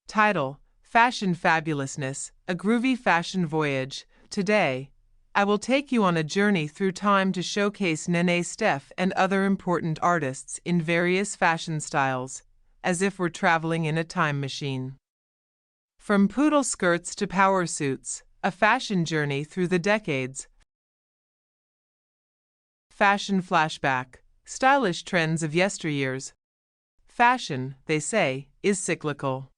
Title: Fashion Fabulousness, A Groovy Fashion Voyage. Today, I will take you on a journey through time to showcase Nene Steph and other important artists in various fashion styles, as if we're traveling in a time machine. From poodle skirts to power suits, a fashion journey through the decades. Fashion flashback, stylish trends of yesteryears. Fashion, they say, is cyclical.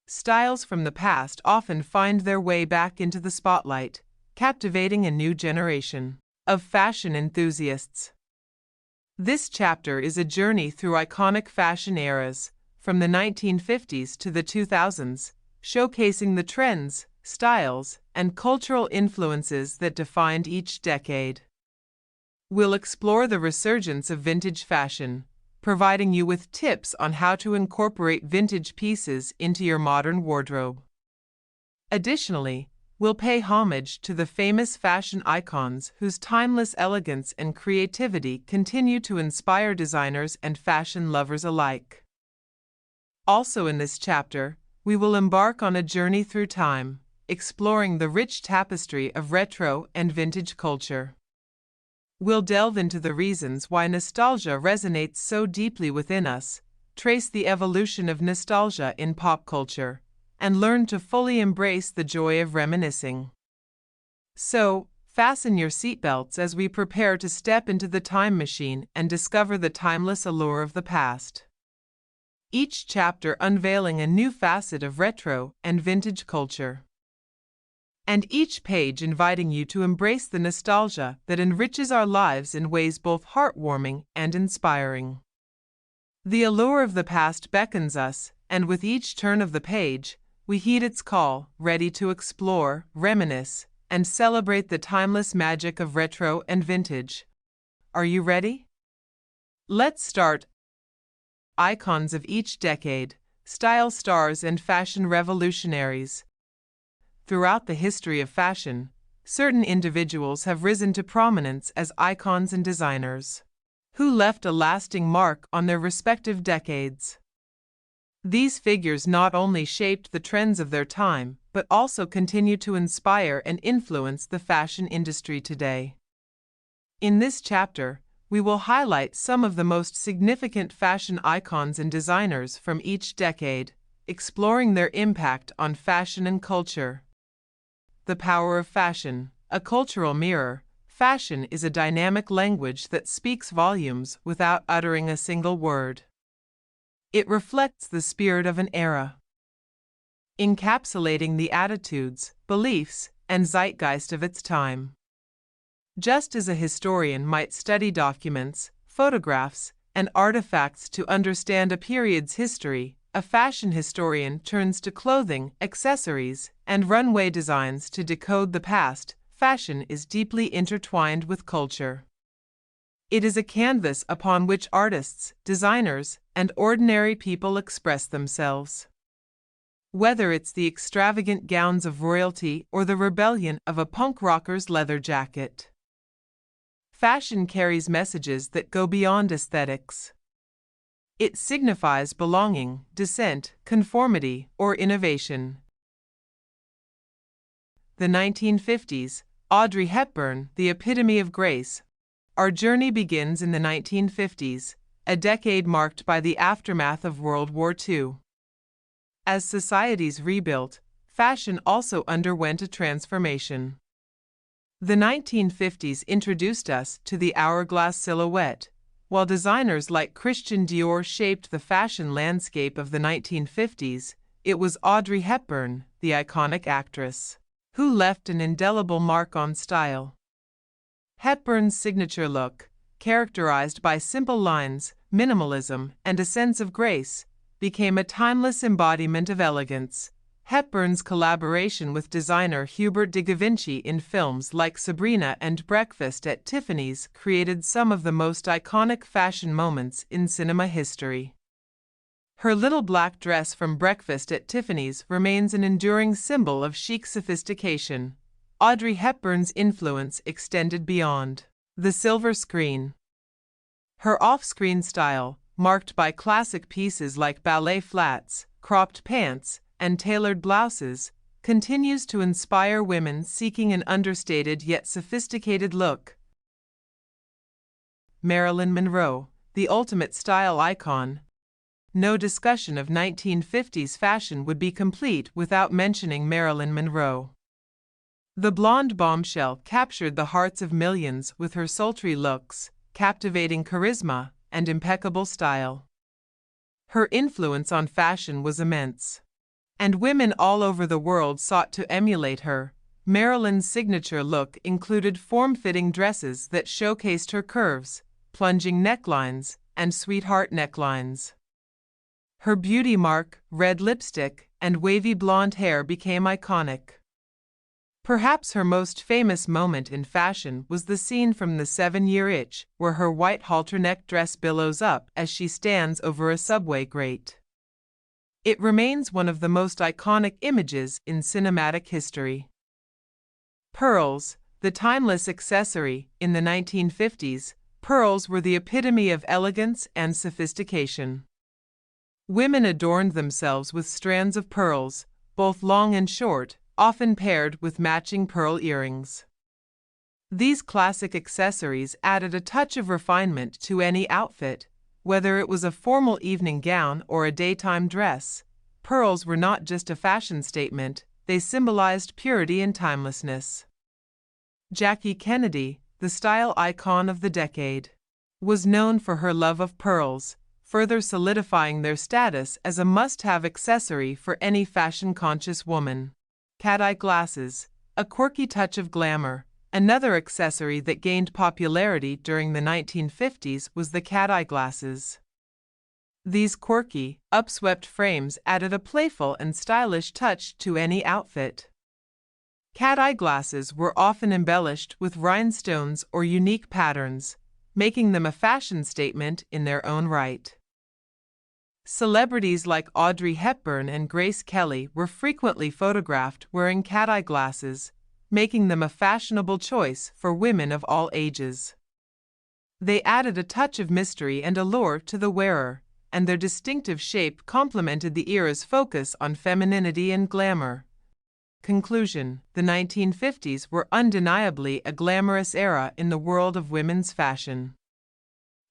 Styles from the past often find their way back into the spotlight, captivating a new generation of fashion enthusiasts. This chapter is a journey through iconic fashion eras, from the 1950s to the 2000s, showcasing the trends, styles, and cultural influences that defined each decade. We'll explore the resurgence of vintage fashion, providing you with tips on how to incorporate vintage pieces into your modern wardrobe. Additionally, we'll pay homage to the famous fashion icons whose timeless elegance and creativity continue to inspire designers and fashion lovers alike. Also in this chapter, we will embark on a journey through time, exploring the rich tapestry of retro and vintage culture. We'll delve into the reasons why nostalgia resonates so deeply within us, trace the evolution of nostalgia in pop culture, and learn to fully embrace the joy of reminiscing. So, fasten your seatbelts as we prepare to step into the time machine and discover the timeless allure of the past. Each chapter unveiling a new facet of retro and vintage culture, and each page inviting you to embrace the nostalgia that enriches our lives in ways both heartwarming and inspiring. The allure of the past beckons us, and with each turn of the page, we heed its call, ready to explore, reminisce, and celebrate the timeless magic of retro and vintage. Are you ready? Let's start. Icons of each decade, style stars and fashion revolutionaries. Throughout the history of fashion, certain individuals have risen to prominence as icons and designers, who left a lasting mark on their respective decades. These figures not only shaped the trends of their time, but also continue to inspire and influence the fashion industry today. In this chapter, we will highlight some of the most significant fashion icons and designers from each decade, exploring their impact on fashion and culture. The power of fashion, a cultural mirror. Fashion is a dynamic language that speaks volumes without uttering a single word. It reflects the spirit of an era, encapsulating the attitudes, beliefs, and zeitgeist of its time. Just as a historian might study documents, photographs, and artifacts to understand a period's history, a fashion historian turns to clothing, accessories, and runway designs to decode the past. Fashion is deeply intertwined with culture. It is a canvas upon which artists, designers, and ordinary people express themselves. Whether it's the extravagant gowns of royalty or the rebellion of a punk rocker's leather jacket, fashion carries messages that go beyond aesthetics. It signifies belonging, dissent, conformity, or innovation. The 1950s, Audrey Hepburn, the epitome of grace. Our journey begins in the 1950s, a decade marked by the aftermath of World War II. As societies rebuilt, fashion also underwent a transformation. The 1950s introduced us to the hourglass silhouette, while designers like Christian Dior shaped the fashion landscape of the 1950s. It was Audrey Hepburn, the iconic actress, who left an indelible mark on style. Hepburn's signature look, characterized by simple lines, minimalism, and a sense of grace, became a timeless embodiment of elegance. Hepburn's collaboration with designer Hubert de Givenchy in films like Sabrina and Breakfast at Tiffany's created some of the most iconic fashion moments in cinema history. Her little black dress from Breakfast at Tiffany's remains an enduring symbol of chic sophistication. Audrey Hepburn's influence extended beyond the silver screen. Her off-screen style, marked by classic pieces like ballet flats, cropped pants, and tailored blouses, continues to inspire women seeking an understated yet sophisticated look. Marilyn Monroe, the ultimate style icon. No discussion of 1950s fashion would be complete without mentioning Marilyn Monroe. The blonde bombshell captured the hearts of millions with her sultry looks, captivating charisma, and impeccable style. Her influence on fashion was immense, and women all over the world sought to emulate her. Marilyn's signature look included form-fitting dresses that showcased her curves, plunging necklines, and sweetheart necklines. Her beauty mark, red lipstick, and wavy blonde hair became iconic. Perhaps her most famous moment in fashion was the scene from The 7-Year Itch, where her white halter-neck dress billows up as she stands over a subway grate. It remains one of the most iconic images in cinematic history. Pearls, the timeless accessory. In the 1950s, pearls were the epitome of elegance and sophistication. Women adorned themselves with strands of pearls, both long and short, often paired with matching pearl earrings. These classic accessories added a touch of refinement to any outfit, whether it was a formal evening gown or a daytime dress. Pearls were not just a fashion statement, they symbolized purity and timelessness. Jackie Kennedy, the style icon of the decade, was known for her love of pearls, further solidifying their status as a must-have accessory for any fashion-conscious woman. Cat-eye glasses, a quirky touch of glamour. Another accessory that gained popularity during the 1950s was the cat-eye glasses. These quirky, upswept frames added a playful and stylish touch to any outfit. Cat-eye glasses were often embellished with rhinestones or unique patterns, making them a fashion statement in their own right. Celebrities like Audrey Hepburn and Grace Kelly were frequently photographed wearing cat-eye glasses, making them a fashionable choice for women of all ages. They added a touch of mystery and allure to the wearer, and their distinctive shape complemented the era's focus on femininity and glamour. Conclusion: the 1950s were undeniably a glamorous era in the world of women's fashion.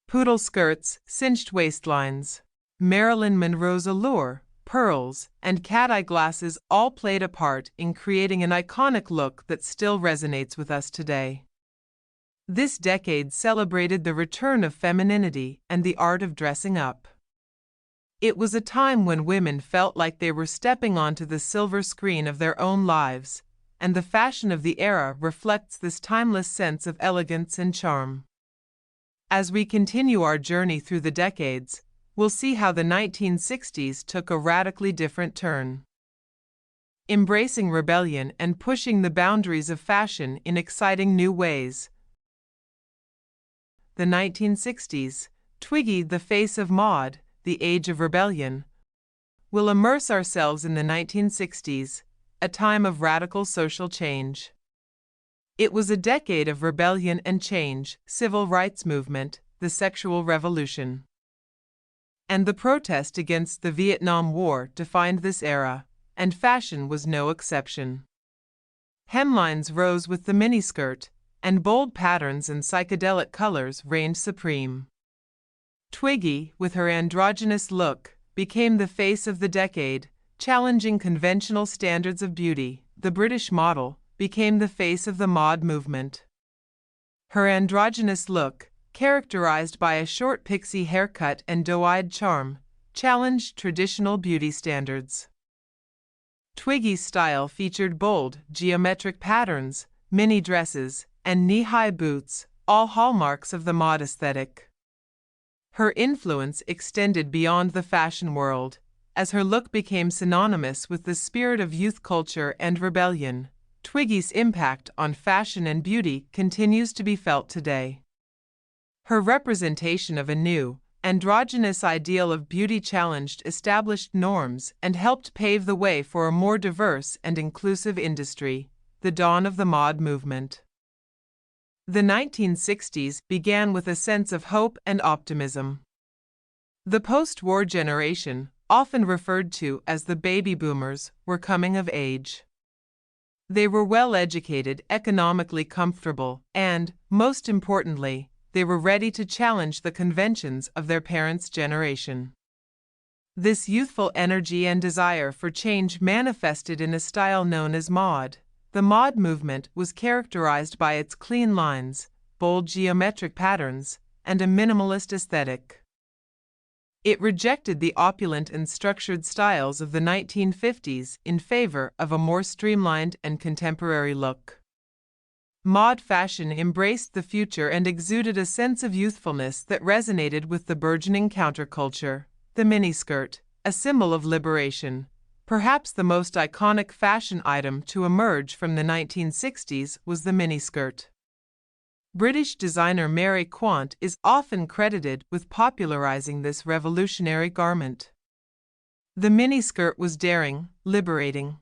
Poodle skirts, cinched waistlines, Marilyn Monroe's allure, pearls, and cat-eye glasses all played a part in creating an iconic look that still resonates with us today. This decade celebrated the return of femininity and the art of dressing up. It was a time when women felt like they were stepping onto the silver screen of their own lives, and the fashion of the era reflects this timeless sense of elegance and charm. As we continue our journey through the decades, we'll see how the 1960s took a radically different turn, embracing rebellion and pushing the boundaries of fashion in exciting new ways. The 1960s, Twiggy, the face of mod, the age of rebellion. We'll immerse ourselves in the 1960s, a time of radical social change. It was a decade of rebellion and change, civil rights movement, the sexual revolution, and the protest against the Vietnam War defined this era, and fashion was no exception. Hemlines rose with the miniskirt, and bold patterns and psychedelic colors reigned supreme. Twiggy, with her androgynous look, became the face of the decade, challenging conventional standards of beauty. The British model became the face of the mod movement. Her androgynous look, characterized by a short pixie haircut and doe-eyed charm, challenged traditional beauty standards. Twiggy's style featured bold, geometric patterns, mini dresses, and knee-high boots, all hallmarks of the mod aesthetic. Her influence extended beyond the fashion world, as her look became synonymous with the spirit of youth culture and rebellion. Twiggy's impact on fashion and beauty continues to be felt today. Her representation of a new, androgynous ideal of beauty challenged established norms and helped pave the way for a more diverse and inclusive industry. The dawn of the mod movement. The 1960s began with a sense of hope and optimism. The post-war generation, often referred to as the baby boomers, were coming of age. They were well-educated, economically comfortable, and, most importantly, they were ready to challenge the conventions of their parents' generation. This youthful energy and desire for change manifested in a style known as mod. The mod movement was characterized by its clean lines, bold geometric patterns, and a minimalist aesthetic. It rejected the opulent and structured styles of the 1950s in favor of a more streamlined and contemporary look. Mod fashion embraced the future and exuded a sense of youthfulness that resonated with the burgeoning counterculture. The miniskirt, a symbol of liberation, perhaps the most iconic fashion item to emerge from the 1960s was the miniskirt. British designer Mary Quant is often credited with popularizing this revolutionary garment. The miniskirt was daring, liberating,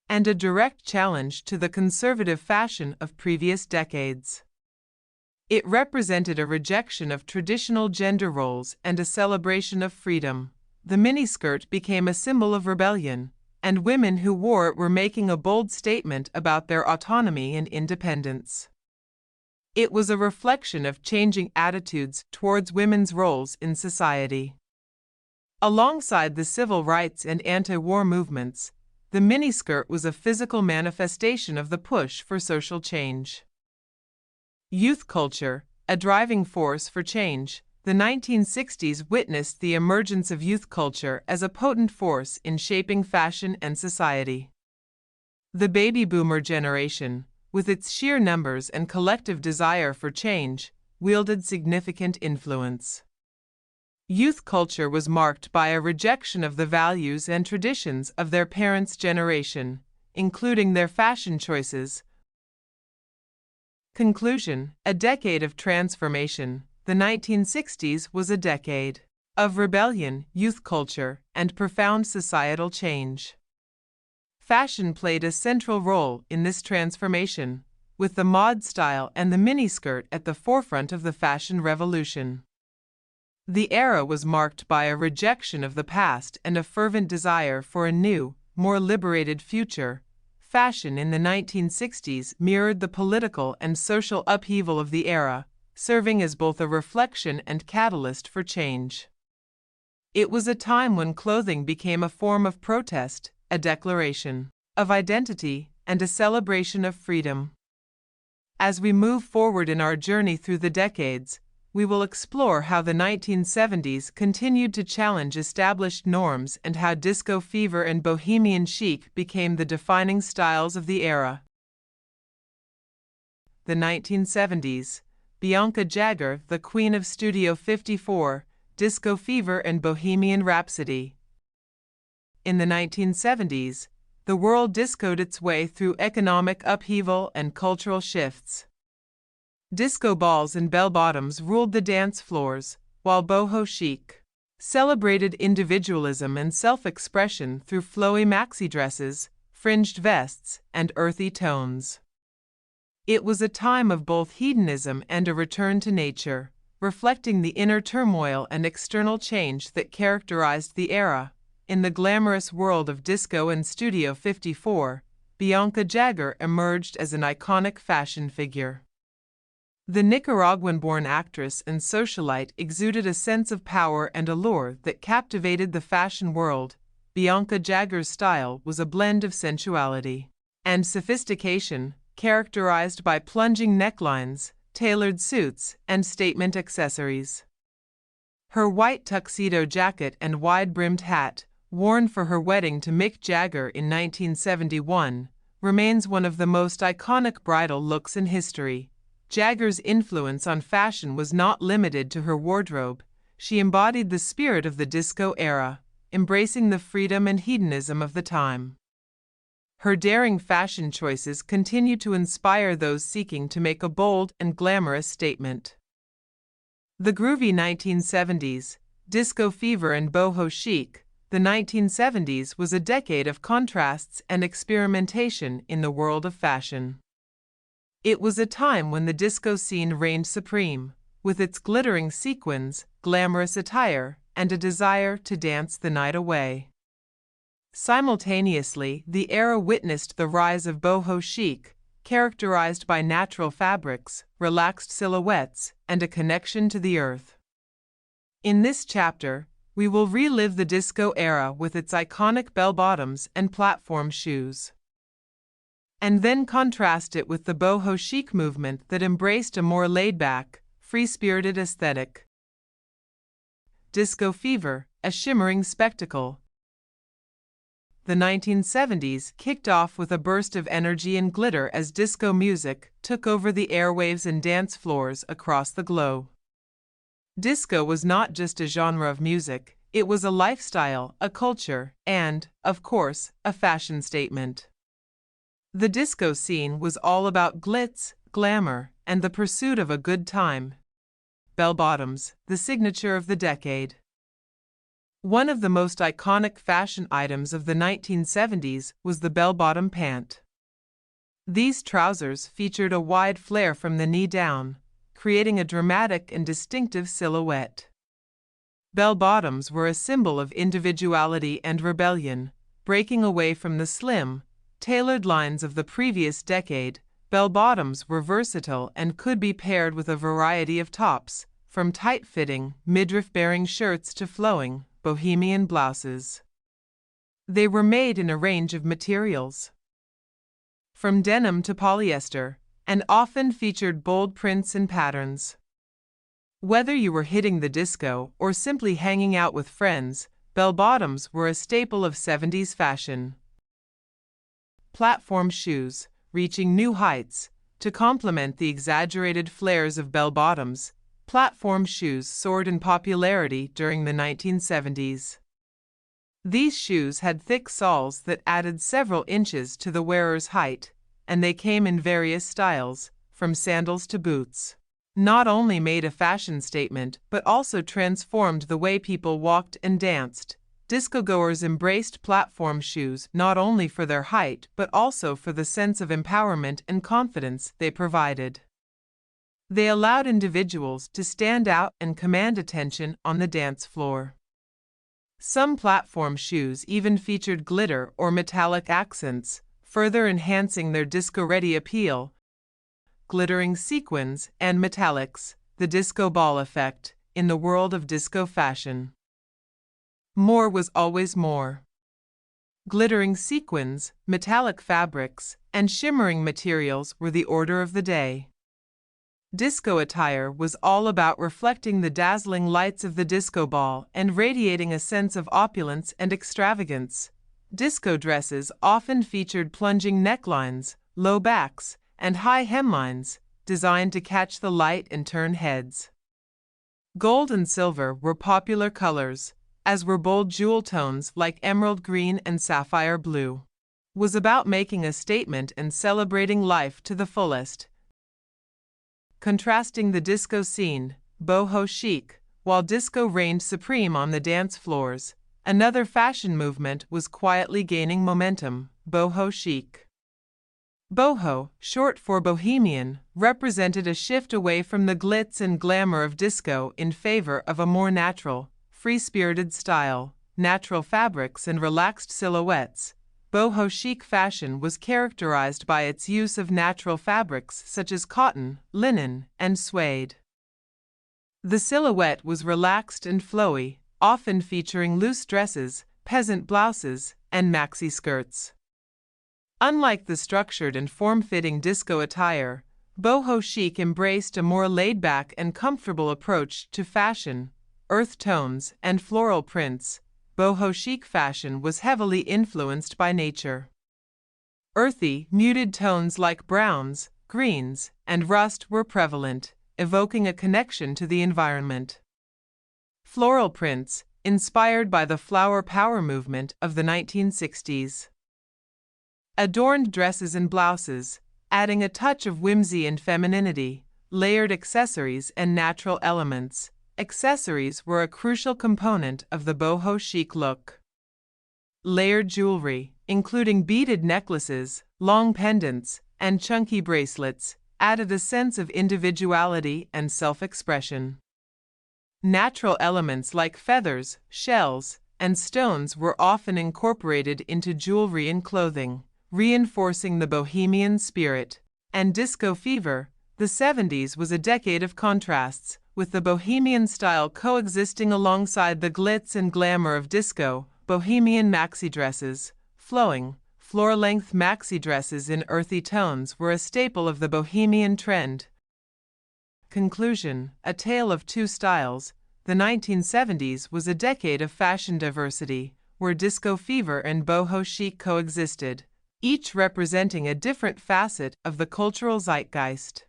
and a direct challenge to the conservative fashion of previous decades. It represented a rejection of traditional gender roles and a celebration of freedom. The miniskirt became a symbol of rebellion, and women who wore it were making a bold statement about their autonomy and independence. It was a reflection of changing attitudes towards women's roles in society. Alongside the civil rights and anti-war movements, the miniskirt was a physical manifestation of the push for social change. Youth culture, a driving force for change. The 1960s witnessed the emergence of youth culture as a potent force in shaping fashion and society. The baby boomer generation, with its sheer numbers and collective desire for change, wielded significant influence. Youth culture was marked by a rejection of the values and traditions of their parents' generation, including their fashion choices. Conclusion: a decade of transformation. The 1960s was a decade of rebellion, youth culture, and profound societal change. Fashion played a central role in this transformation, with the mod style and the miniskirt at the forefront of the fashion revolution. The era was marked by a rejection of the past and a fervent desire for a new, more liberated future. Fashion in the 1960s mirrored the political and social upheaval of the era, serving as both a reflection and catalyst for change. It was a time when clothing became a form of protest, a declaration of identity, and a celebration of freedom. As we move forward in our journey through the decades, we will explore how the 1970s continued to challenge established norms and how disco fever and bohemian chic became the defining styles of the era. The 1970s. Bianca Jagger, the Queen of Studio 54, Disco Fever and Bohemian Rhapsody. In the 1970s, the world discoed its way through economic upheaval and cultural shifts. Disco balls and bell-bottoms ruled the dance floors, while boho chic celebrated individualism and self-expression through flowy maxi dresses, fringed vests, and earthy tones. It was a time of both hedonism and a return to nature, reflecting the inner turmoil and external change that characterized the era. In the glamorous world of disco and Studio 54, Bianca Jagger emerged as an iconic fashion figure. The Nicaraguan-born actress and socialite exuded a sense of power and allure that captivated the fashion world. Bianca Jagger's style was a blend of sensuality and sophistication, characterized by plunging necklines, tailored suits, and statement accessories. Her white tuxedo jacket and wide-brimmed hat, worn for her wedding to Mick Jagger in 1971, remains one of the most iconic bridal looks in history. Jagger's influence on fashion was not limited to her wardrobe. She embodied the spirit of the disco era, embracing the freedom and hedonism of the time. Her daring fashion choices continue to inspire those seeking to make a bold and glamorous statement. The groovy 1970s, disco fever and boho chic. The 1970s was a decade of contrasts and experimentation in the world of fashion. It was a time when the disco scene reigned supreme, with its glittering sequins, glamorous attire, and a desire to dance the night away. Simultaneously, the era witnessed the rise of boho chic, characterized by natural fabrics, relaxed silhouettes, and a connection to the earth. In this chapter, we will relive the disco era with its iconic bell-bottoms and platform shoes, and then contrast it with the boho chic movement that embraced a more laid-back, free-spirited aesthetic. Disco fever, a shimmering spectacle. The 1970s kicked off with a burst of energy and glitter as disco music took over the airwaves and dance floors across the globe. Disco was not just a genre of music, it was a lifestyle, a culture, and, of course, a fashion statement. The disco scene was all about glitz, glamour, and the pursuit of a good time. Bell-bottoms, the signature of the decade. One of the most iconic fashion items of the 1970s was the bell-bottom pant. These trousers featured a wide flare from the knee down, creating a dramatic and distinctive silhouette. Bell-bottoms were a symbol of individuality and rebellion, breaking away from the slim, tailored lines of the previous decade. Bell-bottoms were versatile and could be paired with a variety of tops, from tight-fitting, midriff-bearing shirts to flowing, bohemian blouses. They were made in a range of materials, from denim to polyester, and often featured bold prints and patterns. Whether you were hitting the disco or simply hanging out with friends, bell-bottoms were a staple of 70s fashion. Platform shoes, reaching new heights. To complement the exaggerated flares of bell-bottoms, platform shoes soared in popularity during the 1970s. These shoes had thick soles that added several inches to the wearer's height, and they came in various styles, from sandals to boots. Not only made a fashion statement but also transformed the way people walked and danced. Disco-goers embraced platform shoes not only for their height but also for the sense of empowerment and confidence they provided. They allowed individuals to stand out and command attention on the dance floor. Some platform shoes even featured glitter or metallic accents, further enhancing their disco-ready appeal. Glittering sequins and metallics, the disco ball effect, in the world of disco fashion. More was always more. Glittering sequins, metallic fabrics, and shimmering materials were the order of the day. Disco attire was all about reflecting the dazzling lights of the disco ball and radiating a sense of opulence and extravagance. Disco dresses often featured plunging necklines, low backs, and high hemlines, designed to catch the light and turn heads. Gold and silver were popular colors, as were bold jewel tones like emerald green and sapphire blue. Was about making a statement and celebrating life to the fullest. Contrasting the disco scene, boho chic, while disco reigned supreme on the dance floors, another fashion movement was quietly gaining momentum, boho chic. Boho, short for bohemian, represented a shift away from the glitz and glamour of disco in favor of a more natural, free-spirited style, natural fabrics and relaxed silhouettes. Boho chic fashion was characterized by its use of natural fabrics such as cotton, linen, and suede. The silhouette was relaxed and flowy, often featuring loose dresses, peasant blouses, and maxi skirts. Unlike the structured and form-fitting disco attire, boho chic embraced a more laid-back and comfortable approach to fashion. Earth tones and floral prints. Boho chic fashion was heavily influenced by nature. Earthy, muted tones like browns, greens, and rust were prevalent, evoking a connection to the environment. Floral prints, inspired by the flower power movement of the 1960s. Adorned dresses and blouses, adding a touch of whimsy and femininity. Layered accessories and natural elements. Accessories were a crucial component of the boho chic look. Layered jewelry, including beaded necklaces, long pendants, and chunky bracelets, added a sense of individuality and self-expression. Natural elements like feathers, shells, and stones were often incorporated into jewelry and clothing, reinforcing the bohemian spirit. And disco fever, the 70s was a decade of contrasts, with the bohemian style coexisting alongside the glitz and glamour of disco. Bohemian maxi dresses, flowing, floor-length maxi dresses in earthy tones were a staple of the bohemian trend. Conclusion: A tale of two styles. The 1970s was a decade of fashion diversity, where disco fever and boho chic coexisted, each representing a different facet of the cultural zeitgeist.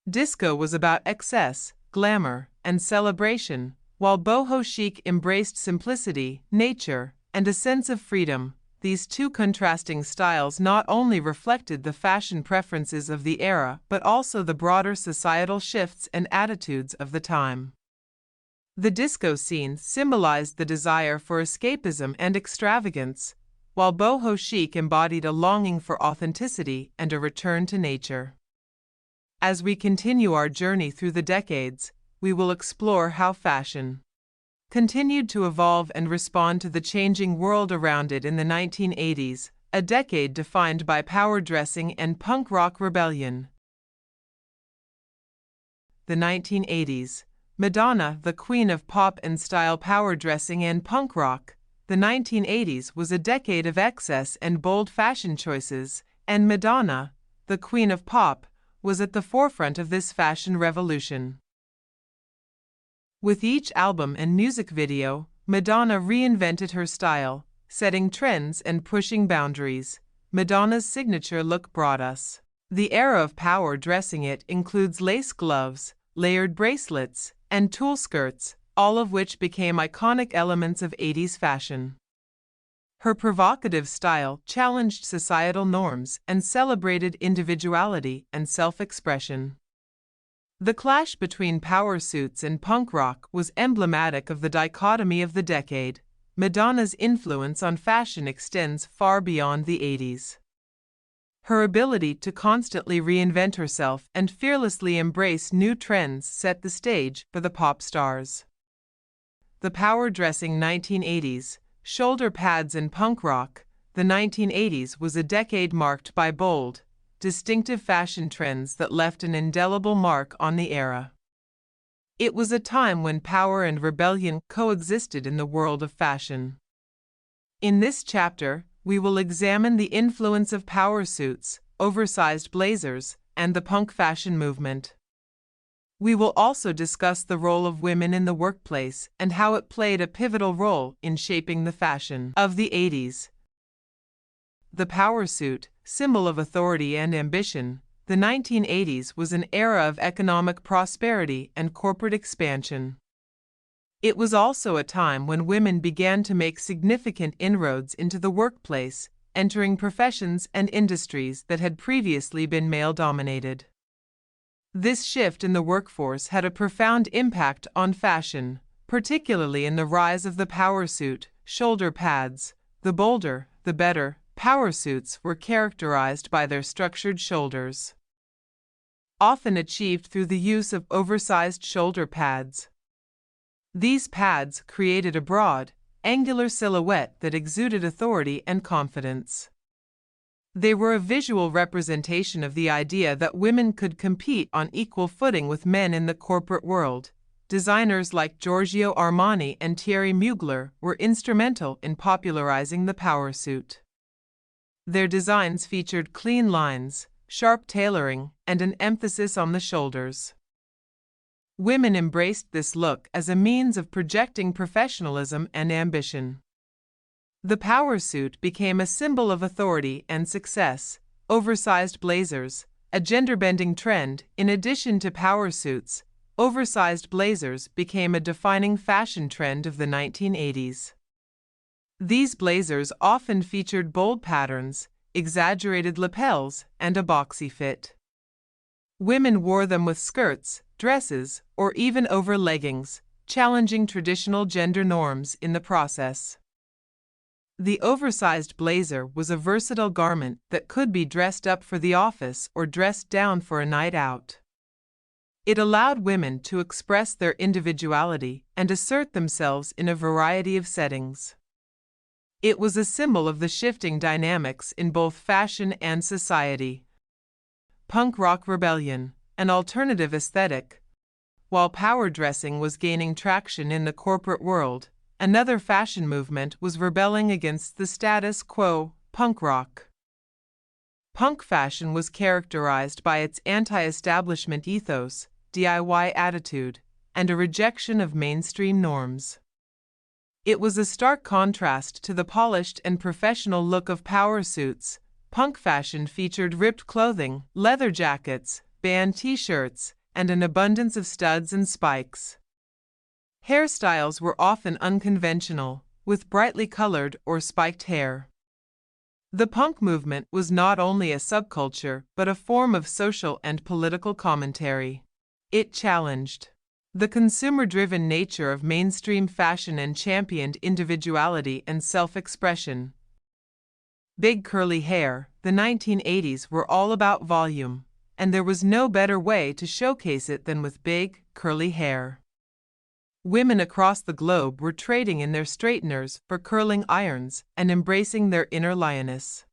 Disco was about excess, glamour, and celebration, while boho chic embraced simplicity, nature, and a sense of freedom. These two contrasting styles not only reflected the fashion preferences of the era but also the broader societal shifts and attitudes of the time. The disco scene symbolized the desire for escapism and extravagance, while boho chic embodied a longing for authenticity and a return to nature. As we continue our journey through the decades, we will explore how fashion continued to evolve and respond to the changing world around it in the 1980s, a decade defined by power dressing and punk rock rebellion. The 1980s. Madonna, the queen of pop and style, power dressing and punk rock. The 1980s was a decade of excess and bold fashion choices, and Madonna, the queen of pop, was at the forefront of this fashion revolution. With each album and music video, Madonna reinvented her style, setting trends and pushing boundaries. Madonna's signature look brought us the era of power dressing. It includes lace gloves, layered bracelets, and tulle skirts, all of which became iconic elements of 80s fashion. Her provocative style challenged societal norms and celebrated individuality and self-expression. The clash between power suits and punk rock was emblematic of the dichotomy of the decade. Madonna's influence on fashion extends far beyond the 80s. Her ability to constantly reinvent herself and fearlessly embrace new trends set the stage for the pop stars. The power dressing 1980s, shoulder pads and punk rock. The 1980s was a decade marked by bold, distinctive fashion trends that left an indelible mark on the era. It was a time when power and rebellion coexisted in the world of fashion. In this chapter, we will examine the influence of power suits, oversized blazers, and the punk fashion movement. We will also discuss the role of women in the workplace and how it played a pivotal role in shaping the fashion of the 80s. The power suit, symbol of authority and ambition. The 1980s was an era of economic prosperity and corporate expansion. It was also a time when women began to make significant inroads into the workplace, entering professions and industries that had previously been male-dominated. This shift in the workforce had a profound impact on fashion, particularly in the rise of the power suit, shoulder pads. The bolder, the better. Power suits were characterized by their structured shoulders, often achieved through the use of oversized shoulder pads. These pads created a broad, angular silhouette that exuded authority and confidence. They were a visual representation of the idea that women could compete on equal footing with men in the corporate world. Designers like Giorgio Armani and Thierry Mugler were instrumental in popularizing the power suit. Their designs featured clean lines, sharp tailoring, and an emphasis on the shoulders. Women embraced this look as a means of projecting professionalism and ambition. The power suit became a symbol of authority and success. Oversized blazers, a gender-bending trend. In addition to power suits, oversized blazers became a defining fashion trend of the 1980s. These blazers often featured bold patterns, exaggerated lapels, and a boxy fit. Women wore them with skirts, dresses, or even over leggings, challenging traditional gender norms in the process. The oversized blazer was a versatile garment that could be dressed up for the office or dressed down for a night out. It allowed women to express their individuality and assert themselves in a variety of settings. It was a symbol of the shifting dynamics in both fashion and society. Punk rock rebellion, an alternative aesthetic. While power dressing was gaining traction in the corporate world, another fashion movement was rebelling against the status quo, punk rock. Punk fashion was characterized by its anti-establishment ethos, DIY attitude, and a rejection of mainstream norms. It was a stark contrast to the polished and professional look of power suits. Punk fashion featured ripped clothing, leather jackets, band t-shirts, and an abundance of studs and spikes. Hairstyles were often unconventional, with brightly colored or spiked hair. The punk movement was not only a subculture but a form of social and political commentary. It challenged the consumer-driven nature of mainstream fashion and championed individuality and self-expression. Big curly hair, the 1980s were all about volume, and there was no better way to showcase it than with big, curly hair. Women across the globe were trading in their straighteners for curling irons and embracing their inner lioness.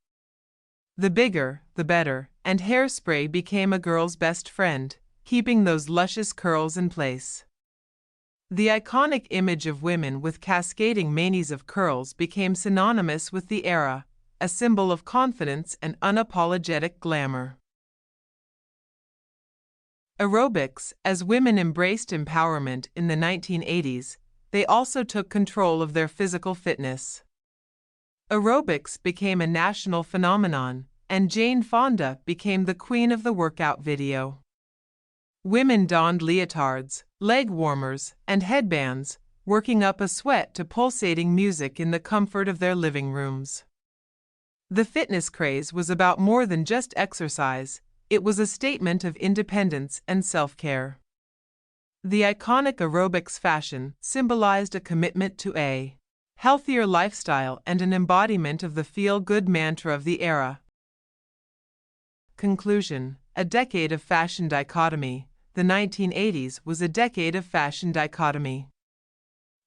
The bigger, the better, and hairspray became a girl's best friend, keeping those luscious curls in place. The iconic image of women with cascading manes of curls became synonymous with the era, a symbol of confidence and unapologetic glamour. Aerobics. As women embraced empowerment in the 1980s, they also took control of their physical fitness. Aerobics became a national phenomenon, and Jane Fonda became the queen of the workout video. Women donned leotards, leg warmers, and headbands, working up a sweat to pulsating music in the comfort of their living rooms. The fitness craze was about more than just exercise. It was a statement of independence and self-care. The iconic aerobics fashion symbolized a commitment to a healthier lifestyle and an embodiment of the feel-good mantra of the era. Conclusion: a decade of fashion dichotomy. The 1980s was a decade of fashion dichotomy.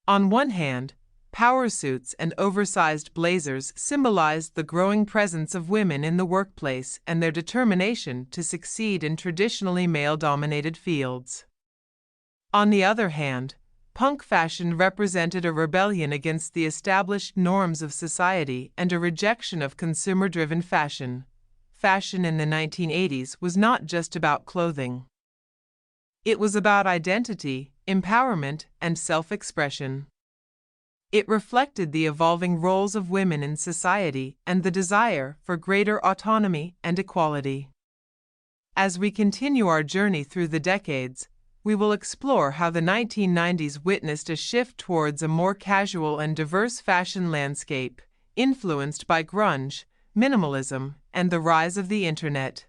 On one hand, power suits and oversized blazers symbolized the growing presence of women in the workplace and their determination to succeed in traditionally male-dominated fields. On the other hand, punk fashion represented a rebellion against the established norms of society and a rejection of consumer-driven fashion. Fashion in the 1980s was not just about clothing. It was about identity, empowerment, and self-expression. It reflected the evolving roles of women in society and the desire for greater autonomy and equality. As we continue our journey through the decades, we will explore how the 1990s witnessed a shift towards a more casual and diverse fashion landscape, influenced by grunge, minimalism, and the rise of the Internet.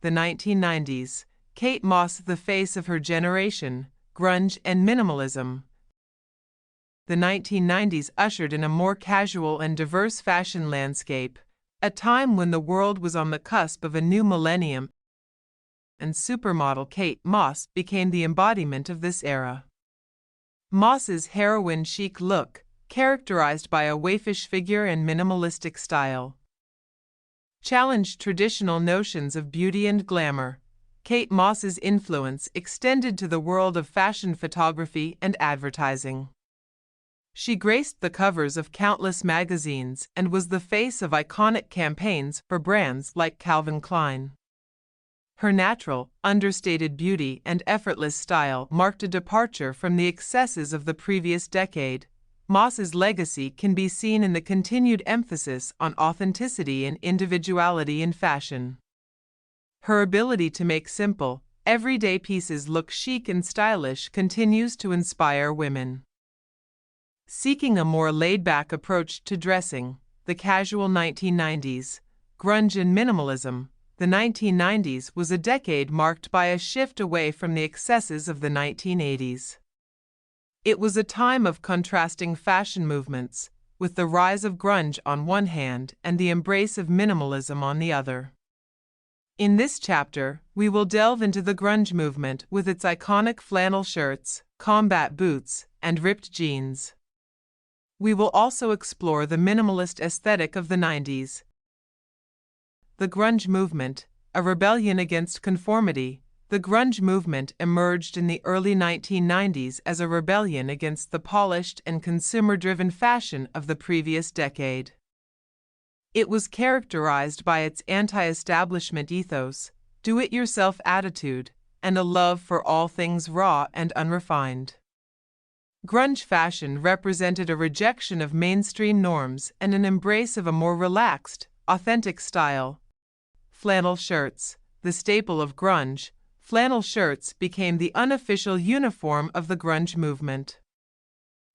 The 1990s. Kate Moss, the face of her generation, grunge and minimalism. The 1990s ushered in a more casual and diverse fashion landscape, a time when the world was on the cusp of a new millennium, and supermodel Kate Moss became the embodiment of this era. Moss's heroine chic look, characterized by a waifish figure and minimalistic style, challenged traditional notions of beauty and glamour. Kate Moss's influence extended to the world of fashion photography and advertising. She graced the covers of countless magazines and was the face of iconic campaigns for brands like Calvin Klein. Her natural, understated beauty and effortless style marked a departure from the excesses of the previous decade. Moss's legacy can be seen in the continued emphasis on authenticity and individuality in fashion. Her ability to make simple, everyday pieces look chic and stylish continues to inspire women seeking a more laid-back approach to dressing. The casual 1990s. Grunge and minimalism. The 1990s was a decade marked by a shift away from the excesses of the 1980s. It was a time of contrasting fashion movements, with the rise of grunge on one hand and the embrace of minimalism on the other. In this chapter, we will delve into the grunge movement with its iconic flannel shirts, combat boots, and ripped jeans. We will also explore the minimalist aesthetic of the 90s. The grunge movement, a rebellion against conformity. The grunge movement emerged in the early 1990s as a rebellion against the polished and consumer-driven fashion of the previous decade. It was characterized by its anti-establishment ethos, do-it-yourself attitude, and a love for all things raw and unrefined. Grunge fashion represented a rejection of mainstream norms and an embrace of a more relaxed, authentic style. Flannel shirts, the staple of grunge, flannel shirts became the unofficial uniform of the grunge movement.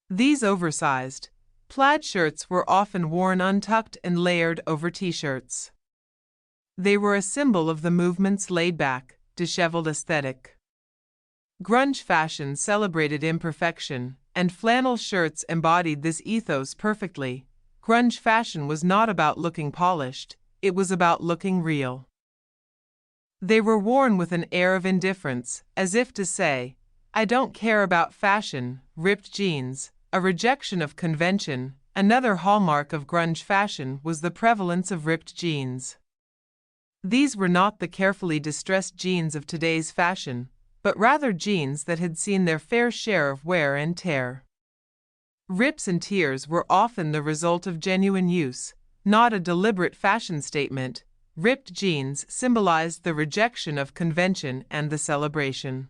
These oversized, plaid shirts were often worn untucked and layered over t-shirts. They were a symbol of the movement's laid-back, disheveled aesthetic. Grunge fashion celebrated imperfection, and flannel shirts embodied this ethos perfectly. Grunge fashion was not about looking polished, it was about looking real. They were worn with an air of indifference, as if to say, "I don't care about fashion." Ripped jeans, a rejection of convention. Another hallmark of grunge fashion was the prevalence of ripped jeans. These were not the carefully distressed jeans of today's fashion, but rather jeans that had seen their fair share of wear and tear. Rips and tears were often the result of genuine use, not a deliberate fashion statement. Ripped jeans symbolized the rejection of convention and the celebration.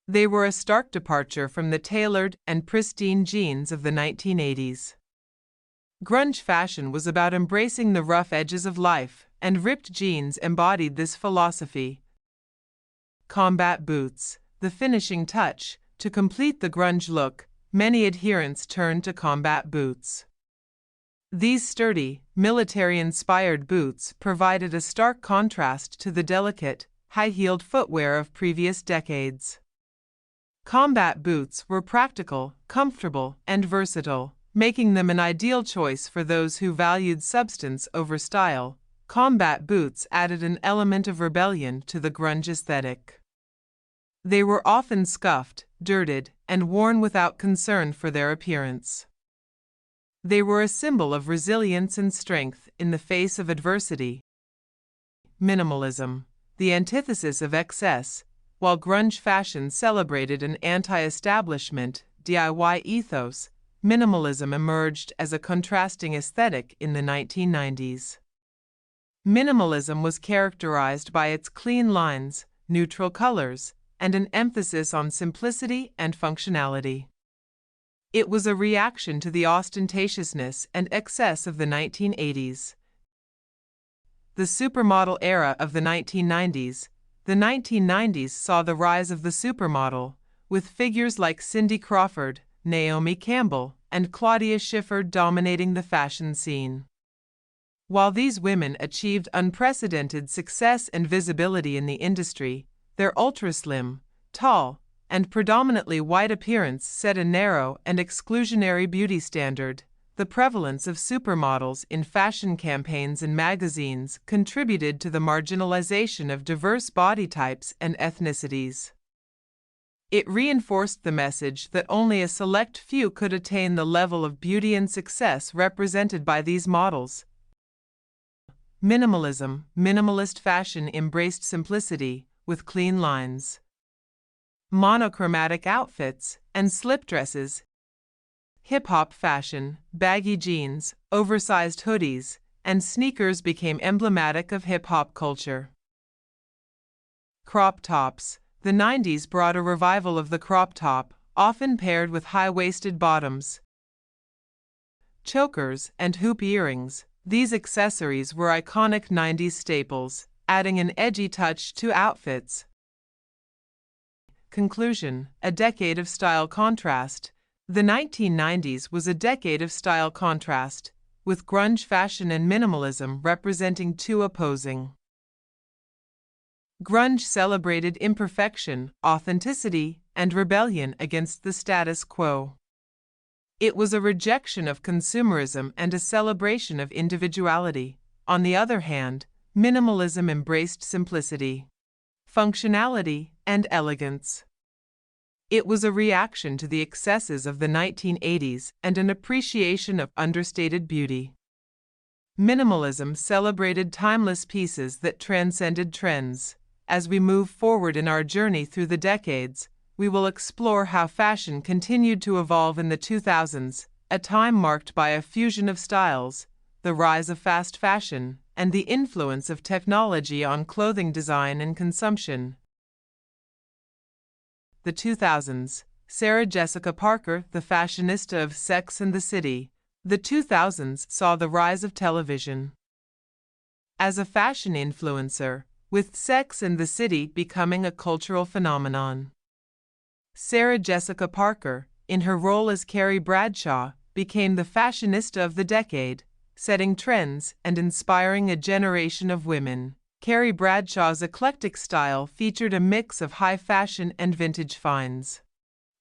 They were a stark departure from the tailored and pristine jeans of the 1980s. Grunge fashion was about embracing the rough edges of life, and ripped jeans embodied this philosophy. Combat boots, the finishing touch. To complete the grunge look, many adherents turned to combat boots. These sturdy, military-inspired boots provided a stark contrast to the delicate, high-heeled footwear of previous decades. Combat boots were practical, comfortable, and versatile, making them an ideal choice for those who valued substance over style. Combat boots added an element of rebellion to the grunge aesthetic. They were often scuffed, dirted, and worn without concern for their appearance. They were a symbol of resilience and strength in the face of adversity. Minimalism, the antithesis of excess. While grunge fashion celebrated an anti-establishment, DIY ethos, minimalism emerged as a contrasting aesthetic in the 1990s. Minimalism was characterized by its clean lines, neutral colors, and an emphasis on simplicity and functionality. It was a reaction to the ostentatiousness and excess of the 1980s. The supermodel era of the 1990s. The 1990s saw the rise of the supermodel, with figures like Cindy Crawford, Naomi Campbell, and Claudia Schiffer dominating the fashion scene. While these women achieved unprecedented success and visibility in the industry, their ultra-slim, tall, and predominantly white appearance set a narrow and exclusionary beauty standard. The prevalence of supermodels in fashion campaigns and magazines contributed to the marginalization of diverse body types and ethnicities. It reinforced the message that only a select few could attain the level of beauty and success represented by these models. Minimalism. Minimalist fashion embraced simplicity, with clean lines, monochromatic outfits, and slip dresses. Hip-hop fashion, baggy jeans, oversized hoodies, and sneakers became emblematic of hip-hop culture. Crop tops. The 90s brought a revival of the crop top, often paired with high-waisted bottoms, chokers, and hoop earrings. These accessories were iconic 90s staples, adding an edgy touch to outfits. Conclusion: a decade of style contrast. The 1990s was a decade of style contrast, with grunge fashion and minimalism representing two opposing. Grunge celebrated imperfection, authenticity, and rebellion against the status quo. It was a rejection of consumerism and a celebration of individuality. On the other hand, minimalism embraced simplicity, functionality, and elegance. It was a reaction to the excesses of the 1980s and an appreciation of understated beauty. Minimalism celebrated timeless pieces that transcended trends. As we move forward in our journey through the decades, we will explore how fashion continued to evolve in the 2000s, a time marked by a fusion of styles, the rise of fast fashion, and the influence of technology on clothing design and consumption. The 2000s. Sarah Jessica Parker, the fashionista of Sex and the City. The 2000s saw the rise of television. As a fashion influencer, with Sex and the City becoming a cultural phenomenon. Sarah Jessica Parker, in her role as Carrie Bradshaw, became the fashionista of the decade, setting trends and inspiring a generation of women. Carrie Bradshaw's eclectic style featured a mix of high fashion and vintage finds.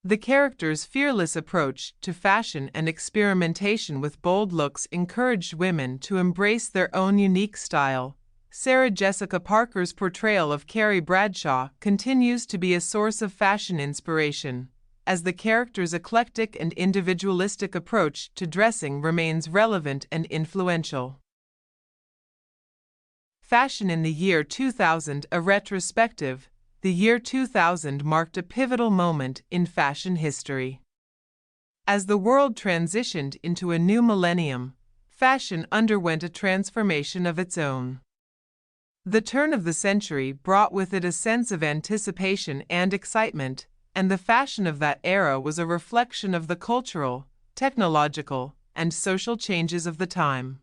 The character's fearless approach to fashion and experimentation with bold looks encouraged women to embrace their own unique style. Sarah Jessica Parker's portrayal of Carrie Bradshaw continues to be a source of fashion inspiration, as the character's eclectic and individualistic approach to dressing remains relevant and influential. Fashion in the year 2000. A retrospective. The year 2000 marked a pivotal moment in fashion history. As the world transitioned into a new millennium, fashion underwent a transformation of its own. The turn of the century brought with it a sense of anticipation and excitement, and the fashion of that era was a reflection of the cultural, technological, and social changes of the time.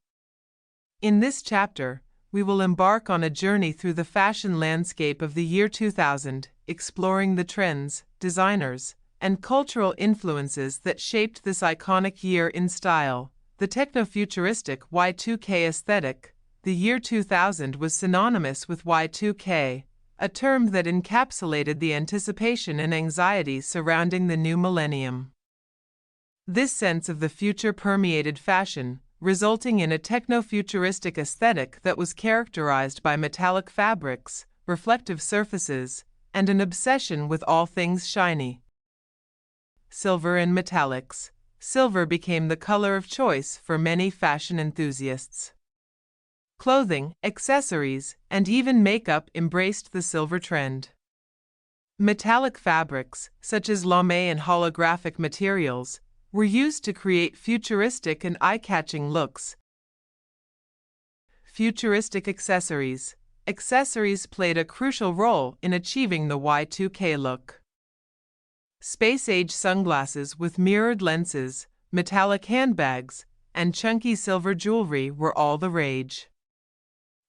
In this chapter, we will embark on a journey through the fashion landscape of the year 2000, exploring the trends, designers, and cultural influences that shaped this iconic year in style. The techno-futuristic Y2K aesthetic. The year 2000 was synonymous with Y2K, a term that encapsulated the anticipation and anxiety surrounding the new millennium. This sense of the future permeated fashion, resulting in a techno-futuristic aesthetic that was characterized by metallic fabrics, reflective surfaces, and an obsession with all things shiny. Silver and metallics. Silver became the color of choice for many fashion enthusiasts. Clothing, accessories, and even makeup embraced the silver trend. Metallic fabrics, such as lame and holographic materials, were used to create futuristic and eye-catching looks. Futuristic accessories. Accessories played a crucial role in achieving the Y2K look. Space-age sunglasses with mirrored lenses, metallic handbags, and chunky silver jewelry were all the rage.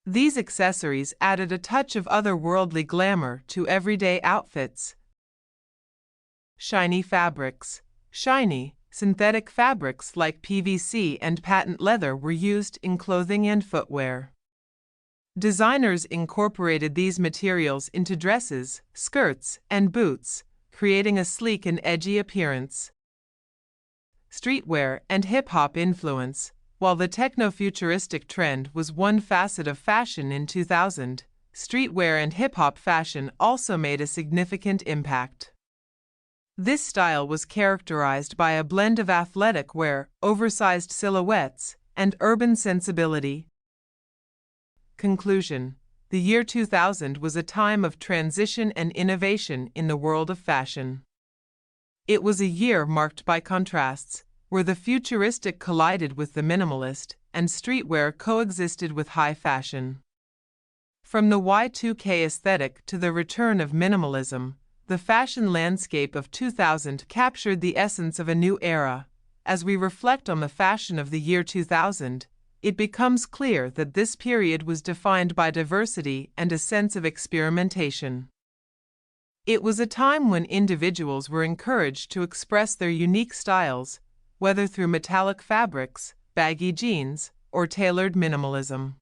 These accessories added a touch of otherworldly glamour to everyday outfits. Shiny fabrics. Shiny, synthetic fabrics like PVC and patent leather were used in clothing and footwear. Designers incorporated these materials into dresses, skirts, and boots, creating a sleek and edgy appearance. Streetwear and hip-hop influence. While the techno-futuristic trend was one facet of fashion in 2000, streetwear and hip-hop fashion also made a significant impact. This style was characterized by a blend of athletic wear, oversized silhouettes, and urban sensibility. Conclusion. The year 2000 was a time of transition and innovation in the world of fashion. It was a year marked by contrasts, where the futuristic collided with the minimalist, and streetwear coexisted with high fashion. From the Y2K aesthetic to the return of minimalism, the fashion landscape of 2000 captured the essence of a new era. As we reflect on the fashion of the year 2000, it becomes clear that this period was defined by diversity and a sense of experimentation. It was a time when individuals were encouraged to express their unique styles, whether through metallic fabrics, baggy jeans, or tailored minimalism.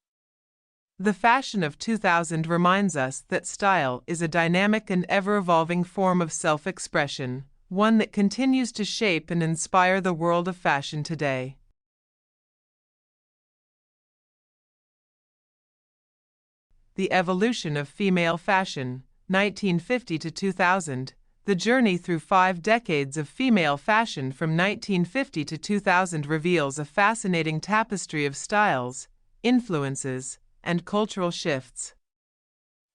The fashion of 2000 reminds us that style is a dynamic and ever-evolving form of self-expression, one that continues to shape and inspire the world of fashion today. The evolution of female fashion, 1950 to 2000. The journey through 5 decades of female fashion from 1950 to 2000 reveals a fascinating tapestry of styles, influences, and cultural shifts.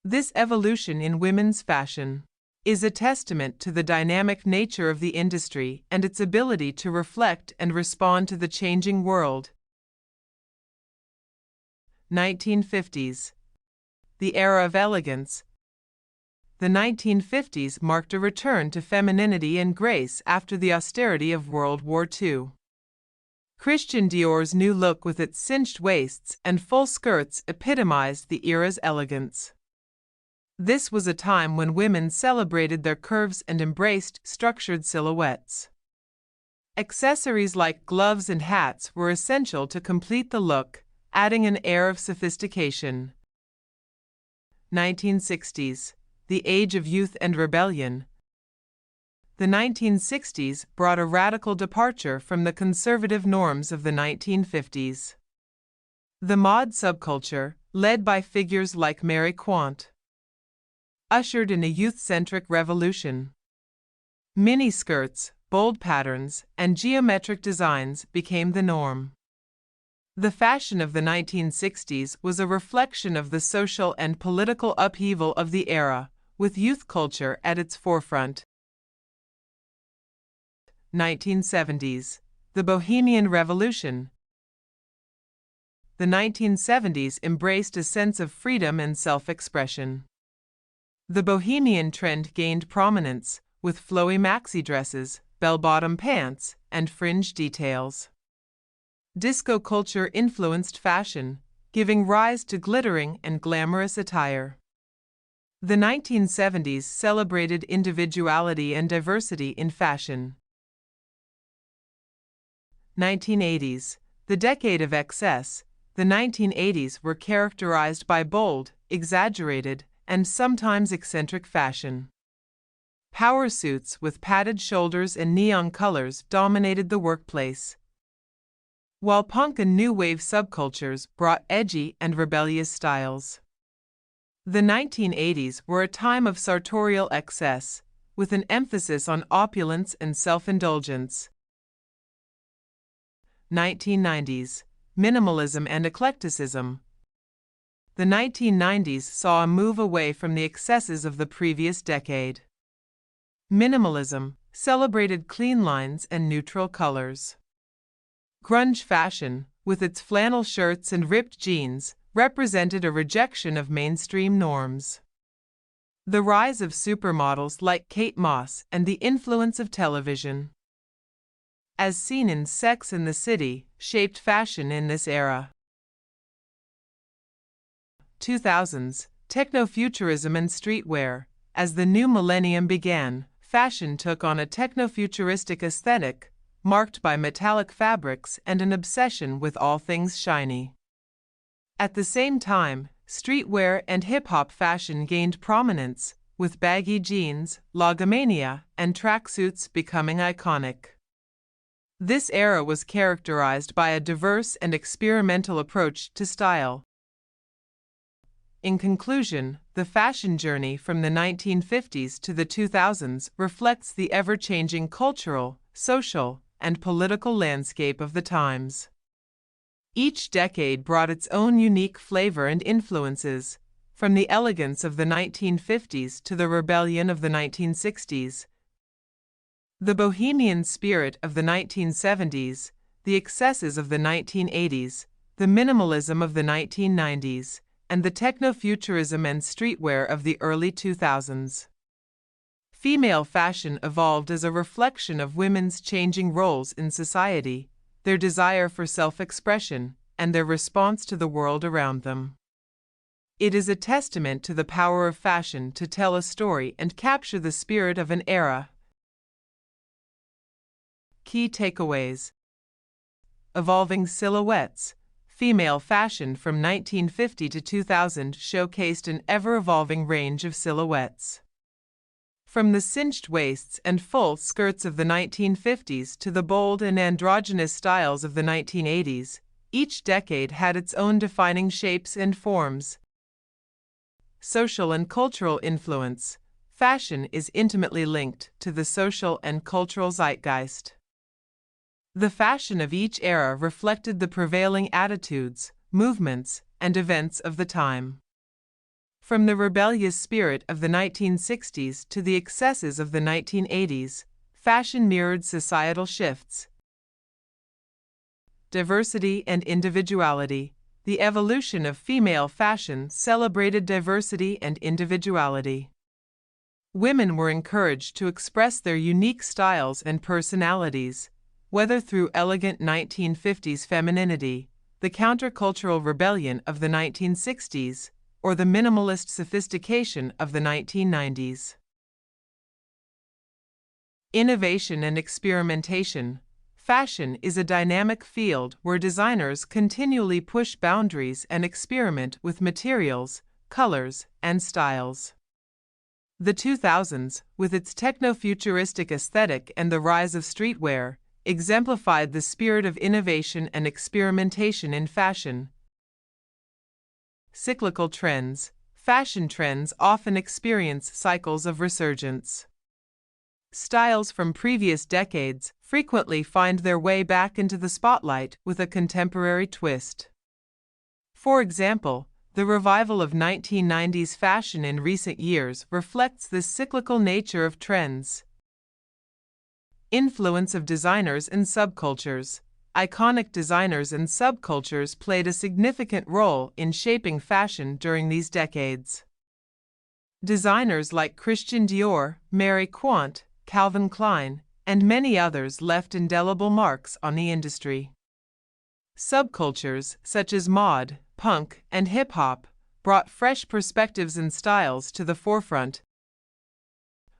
This evolution in women's fashion is a testament to the dynamic nature of the industry and its ability to reflect and respond to the changing world. 1950s. The era of elegance. The 1950s marked a return to femininity and grace after the austerity of World War II. Christian Dior's new look with its cinched waists and full skirts epitomized the era's elegance. This was a time when women celebrated their curves and embraced structured silhouettes. Accessories like gloves and hats were essential to complete the look, adding an air of sophistication. 1960s. The age of youth and rebellion. The 1960s brought a radical departure from the conservative norms of the 1950s. The mod subculture, led by figures like Mary Quant, ushered in a youth-centric revolution. Mini-skirts, bold patterns, and geometric designs became the norm. The fashion of the 1960s was a reflection of the social and political upheaval of the era, with youth culture at its forefront. 1970s. The Bohemian Revolution. The 1970s embraced a sense of freedom and self-expression. The bohemian trend gained prominence, with flowy maxi dresses, bell-bottom pants, and fringe details. Disco culture influenced fashion, giving rise to glittering and glamorous attire. The 1970s celebrated individuality and diversity in fashion. 1980s. The decade of excess. The 1980s were characterized by bold, exaggerated, and sometimes eccentric fashion. Power suits with padded shoulders and neon colors dominated the workplace, while punk and new wave subcultures brought edgy and rebellious styles. The 1980s were a time of sartorial excess, with an emphasis on opulence and self-indulgence. 1990s. Minimalism and eclecticism. The 1990s saw a move away from the excesses of the previous decade. Minimalism celebrated clean lines and neutral colors. Grunge fashion, with its flannel shirts and ripped jeans, represented a rejection of mainstream norms. The rise of supermodels like Kate Moss and the influence of television, as seen in Sex and the City, shaped fashion in this era. 2000s. Technofuturism and streetwear. As the new millennium began, fashion took on a technofuturistic aesthetic, marked by metallic fabrics and an obsession with all things shiny. At the same time, streetwear and hip-hop fashion gained prominence, with baggy jeans, logomania, and tracksuits becoming iconic. This era was characterized by a diverse and experimental approach to style. In conclusion, the fashion journey from the 1950s to the 2000s reflects the ever-changing cultural, social, and political landscape of the times. Each decade brought its own unique flavor and influences, from the elegance of the 1950s to the rebellion of the 1960s, the bohemian spirit of the 1970s, the excesses of the 1980s, the minimalism of the 1990s, and the technofuturism and streetwear of the early 2000s. Female fashion evolved as a reflection of women's changing roles in society, their desire for self-expression, and their response to the world around them. It is a testament to the power of fashion to tell a story and capture the spirit of an era. Key takeaways. Evolving silhouettes. Female fashion from 1950 to 2000 showcased an ever-evolving range of silhouettes. From the cinched waists and full skirts of the 1950s to the bold and androgynous styles of the 1980s, each decade had its own defining shapes and forms. Social and cultural influence. Fashion is intimately linked to the social and cultural zeitgeist. The fashion of each era reflected the prevailing attitudes, movements, and events of the time. From the rebellious spirit of the 1960s to the excesses of the 1980s, fashion mirrored societal shifts. Diversity and individuality. The evolution of female fashion celebrated diversity and individuality. Women were encouraged to express their unique styles and personalities, whether through elegant 1950s femininity, the countercultural rebellion of the 1960s, or the minimalist sophistication of the 1990s. Innovation and experimentation. Fashion is a dynamic field where designers continually push boundaries and experiment with materials, colors, and styles. The 2000s, with its techno-futuristic aesthetic and the rise of streetwear, exemplified the spirit of innovation and experimentation in fashion. Cyclical trends. Fashion trends often experience cycles of resurgence. Styles from previous decades frequently find their way back into the spotlight with a contemporary twist. For example, the revival of 1990s fashion in recent years reflects this cyclical nature of trends. Influence of designers and subcultures. Iconic designers and subcultures played a significant role in shaping fashion during these decades. Designers like Christian Dior, Mary Quant, Calvin Klein, and many others left indelible marks on the industry. Subcultures such as mod, punk, and hip-hop brought fresh perspectives and styles to the forefront.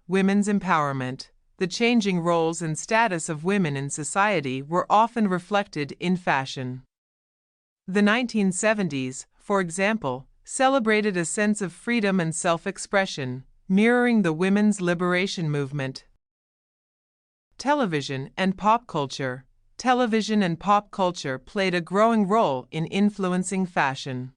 Women's empowerment. The changing roles and status of women in society were often reflected in fashion. The 1970s, for example, celebrated a sense of freedom and self-expression, mirroring the women's liberation movement. Television and pop culture. Television and pop culture played a growing role in influencing fashion.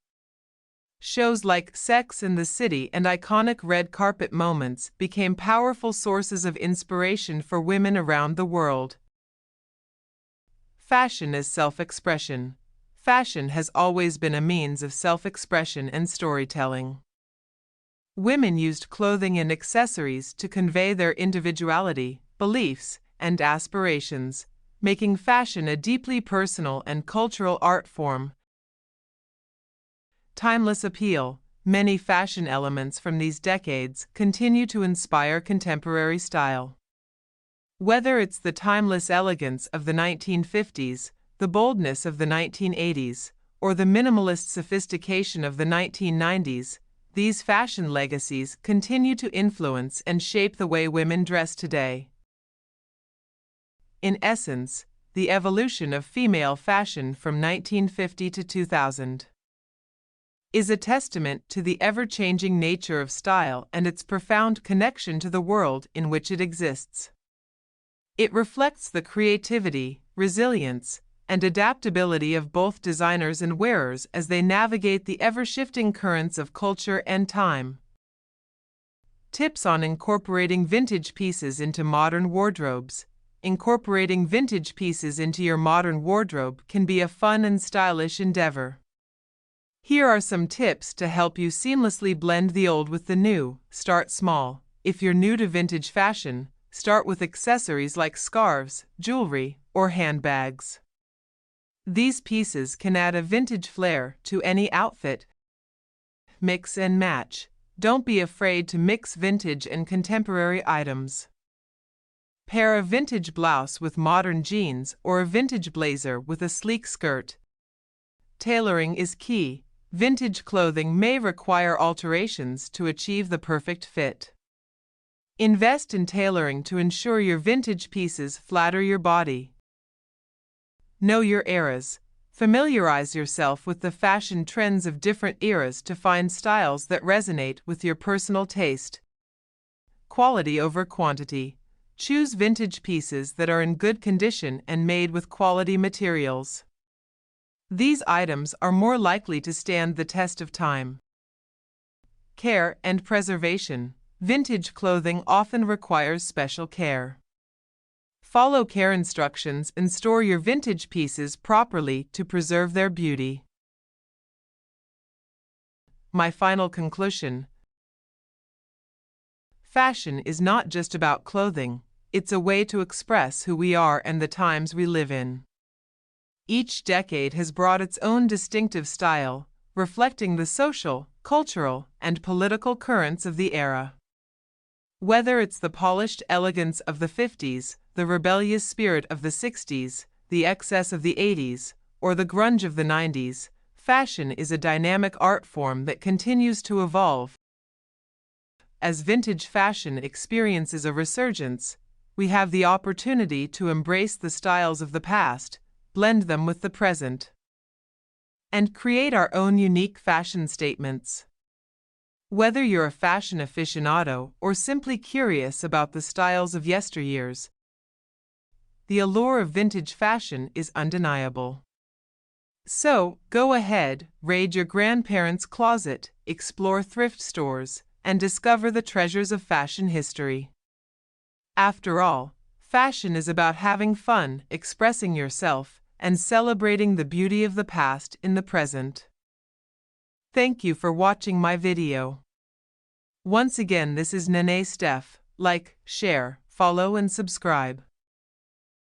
Shows like Sex and the City and iconic red carpet moments became powerful sources of inspiration for women around the world. Fashion as self-expression. Fashion has always been a means of self-expression and storytelling. Women used clothing and accessories to convey their individuality, beliefs, and aspirations, making fashion a deeply personal and cultural art form. Timeless appeal. Many fashion elements from these decades continue to inspire contemporary style. Whether it's the timeless elegance of the 1950s, the boldness of the 1980s, or the minimalist sophistication of the 1990s, these fashion legacies continue to influence and shape the way women dress today. In essence, the evolution of female fashion from 1950 to 2000 is a testament to the ever-changing nature of style and its profound connection to the world in which it exists. It reflects the creativity, resilience, and adaptability of both designers and wearers as they navigate the ever-shifting currents of culture and time. Tips on incorporating vintage pieces into modern wardrobes. Incorporating vintage pieces into your modern wardrobe can be a fun and stylish endeavor. Here are some tips to help you seamlessly blend the old with the new. Start small. If you're new to vintage fashion, start with accessories like scarves, jewelry, or handbags. These pieces can add a vintage flair to any outfit. Mix and match. Don't be afraid to mix vintage and contemporary items. Pair a vintage blouse with modern jeans or a vintage blazer with a sleek skirt. Tailoring is key. Vintage clothing may require alterations to achieve the perfect fit. Invest in tailoring to ensure your vintage pieces flatter your body. Know your eras. Familiarize yourself with the fashion trends of different eras to find styles that resonate with your personal taste. Quality over quantity. Choose vintage pieces that are in good condition and made with quality materials. These items are more likely to stand the test of time. Care and preservation. Vintage clothing often requires special care. Follow care instructions and store your vintage pieces properly to preserve their beauty. My final conclusion. Fashion is not just about clothing, it's a way to express who we are and the times we live in. Each decade has brought its own distinctive style, reflecting the social, cultural, and political currents of the era. Whether it's the polished elegance of the 50s, the rebellious spirit of the 60s, the excess of the 80s, or the grunge of the 90s, fashion is a dynamic art form that continues to evolve. As vintage fashion experiences a resurgence, we have the opportunity to embrace the styles of the past, blend them with the present, and create our own unique fashion statements. Whether you're a fashion aficionado or simply curious about the styles of yesteryears, the allure of vintage fashion is undeniable. So, go ahead, raid your grandparents' closet, explore thrift stores, and discover the treasures of fashion history. After all, fashion is about having fun, expressing yourself, and celebrating the beauty of the past in the present. Thank you for watching my video. Once again, this is Nene Steph. Like, share, follow, and subscribe.